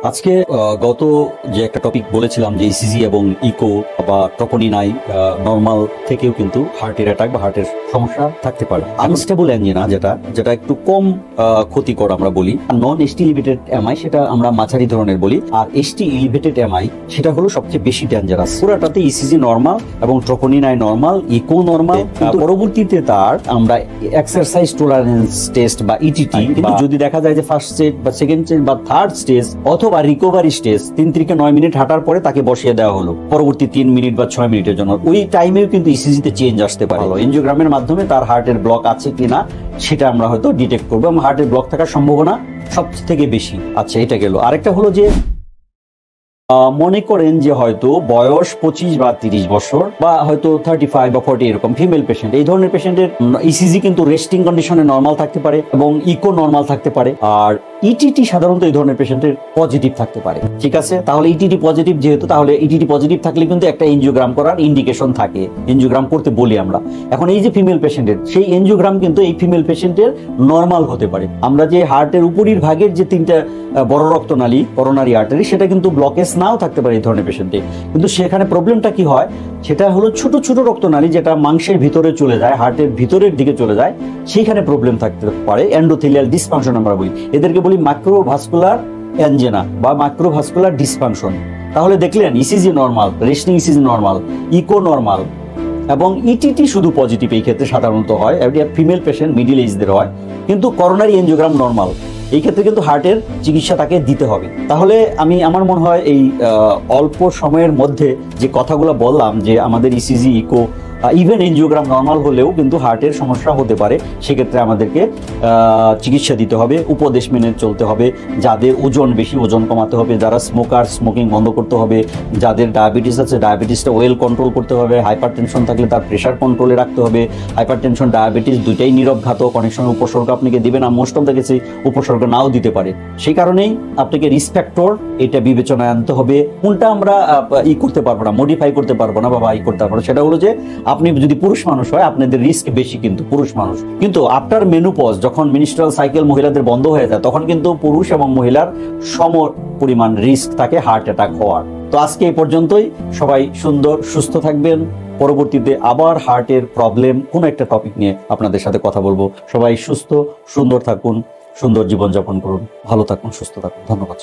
আজকে গত যে একটা টপিক বলেছিলাম যে ইসিজি এবং ইকো বা ট্রপোনিনাই নর্মাল থেকেও কিন্তু হার্টের অ্যাটাক বা হার্টের সমস্যা থাকতে পারে। আনস্টেবল অ্যাঞ্জিনা যেটা একটু কম ক্ষতিকর আমরা বলি, নন এসটি এলিভেটেড এমআই সেটা আমরা মাঝারি ধরনের বলি, আর এসটি এলিভেটেড এমআই সেটা হলো সবচেয়ে বেশি ডেঞ্জারাস। পুরাটাতে ইসিজি নর্মাল এবং ট্রপোনিনাই নর্মাল, ইকো নর্মাল, কিন্তু পরবর্তীতে তার আমরা এক্সারসাইজ টলারেন্স টেস্ট বা ইটিটি, কিন্তু যদি দেখা যায় যে ফার্স্ট স্টেজ বা সেকেন্ড স্টেজ বা থার্ড স্টেজ অথবা রিকভারি স্টেজ 3 থেকে 9 মিনিট হাঁটার পরে তাকে বসিয়ে দেওয়া হলো পরবর্তী 3 মিনিট বা 6 মিনিটের জন্য, ওই টাইমেও কিন্তু ইসিজিতে চেঞ্জ আসতে পারে। এনজিওগ্রামের মাধ্যমে তার হার্টের ব্লক আছে কিনা সেটা আমরা হয়তো ডিটেক্ট করবো, এবং হার্টের ব্লক থাকার সম্ভাবনা সব থেকে বেশি। আচ্ছা, এটা গেল। আরেকটা হলো যে মনে করেন যে হয়তো বয়স 25 বা 30 বছর বা হয়তো 35 বা 40 এরকম ফিমেল পেশেন্ট, এই ধরনের পেশেন্টের ইসিজি কিন্তু রেস্টিং কন্ডিশনে নর্মাল থাকতে পারে এবং ইকো নর্মাল থাকতে পারে, আর ইটিটি সাধারণত এই ধরনের পেশেন্টের পজিটিভ থাকতে পারে। ঠিক আছে, তাহলে ইটিটি পজিটিভ যেহেতু, তাহলে ইটিটি পজিটিভ থাকলে কিন্তু একটা এনজিওগ্রাম করার ইন্ডিকেশন থাকে, এনজিওগ্রাম করতে বলি আমরা। এখন এই যে ফিমেল পেশেন্টের, সেই এনজিওগ্রাম কিন্তু এই ফিমেল পেশেন্টের নর্মাল হতে পারে। আমরা যে হার্টের উপরির ভাগের যে 3টা বড় রক্তনালী করোনারি আর্টারি, সেটা কিন্তু ব্লকেজ নাও থাকতে পারে এই ধরনের পেশেন্টে, কিন্তু সেখানে প্রবলেমটা কি হয়, সেটা হলো ছোট ছোট রক্তনালী যেটা মাংসের ভিতরে চলে যায়, হার্টের ভিতরের দিকে চলে যায়, সেইখানে প্রবলেম থাকতে পারে। এন্ডোথেলিয়াল ডিসফাংশন আমরা বলি, এদেরকে বলি মাইক্রোভাস্কুলার অ্যাঞ্জিনা বা মাইক্রোভাস্কুলার ডিসফাংশন। তাহলে দেখলেন ECG normal, resting ECG normal, echo normal, এবং ইটিটি শুধু পজিটিভ এই ক্ষেত্রে সাধারণত হয়, ফিমেল পেশেন্ট মিডিল এজদের হয়, কিন্তু করোনারি এনজিওগ্রাম নর্মাল। এই ক্ষেত্রে কিন্তু হার্টের চিকিৎসা তাকে দিতে হবে। তাহলে আমার মনে হয় এই অল্প সময়ের মধ্যে যে কথাগুলো বললাম, যে আমাদের ECG, echo, even angiogram normal হলেও কিন্তু হার্টের সমস্যা হতে পারে, সেক্ষেত্রে আমাদেরকে চিকিৎসা দিতে হবে, উপদেশ মেনে চলতে হবে। যাদের ওজন বেশি, ওজন কমাতে হবে। যারা স্মোকার, স্মোকিং বন্ধ করতে হবে। যাদের ডায়াবেটিস আছে, ডায়াবেটিসটা ওয়েল কন্ট্রোল করতে হবে। হাইপার টেনশন থাকলে তার প্রেশার কন্ট্রোলে রাখতে হবে। হাইপার টেনশন, ডায়াবেটিস দুইটাই নীরব ঘাতক, অনেক সময় উপসর্গ আপনাকে দিবে না, মোস্ট অফ দ্য কেসে উপসর্গ নাও দিতে পারে। সেই কারণেই আপনাকে রিস্ক ফ্যাক্টর এটা বিবেচনায় আনতে হবে। কোনটা আমরা করতে পারবো না, মডিফাই করতে পারবো না বা করতে পারবো না, সেটা হলো যে আপনি যদি পুরুষ মানুষ হয় আপনাদের রিস্ক বেশি, কিন্তু পুরুষ মানুষ। কিন্তু আফটার মেনোপজ, যখন মেনস্ট্রুয়াল সাইকেল মহিলাদের বন্ধ হয়ে যায়, তখন কিন্তু পুরুষ এবং মহিলার সম পরিমাণ রিস্ক থাকে হার্ট অ্যাটাক হওয়ার। তো আজকে এই পর্যন্তই। সবাই সুন্দর সুস্থ থাকবেন। পরবর্তীতে আবার হার্টের প্রবলেম কোন একটা টপিক নিয়ে আপনাদের সাথে কথা বলবো। সবাই সুস্থ সুন্দর থাকুন, সুন্দর জীবনযাপন করুন, ভালো থাকুন, সুস্থ থাকুন। ধন্যবাদ।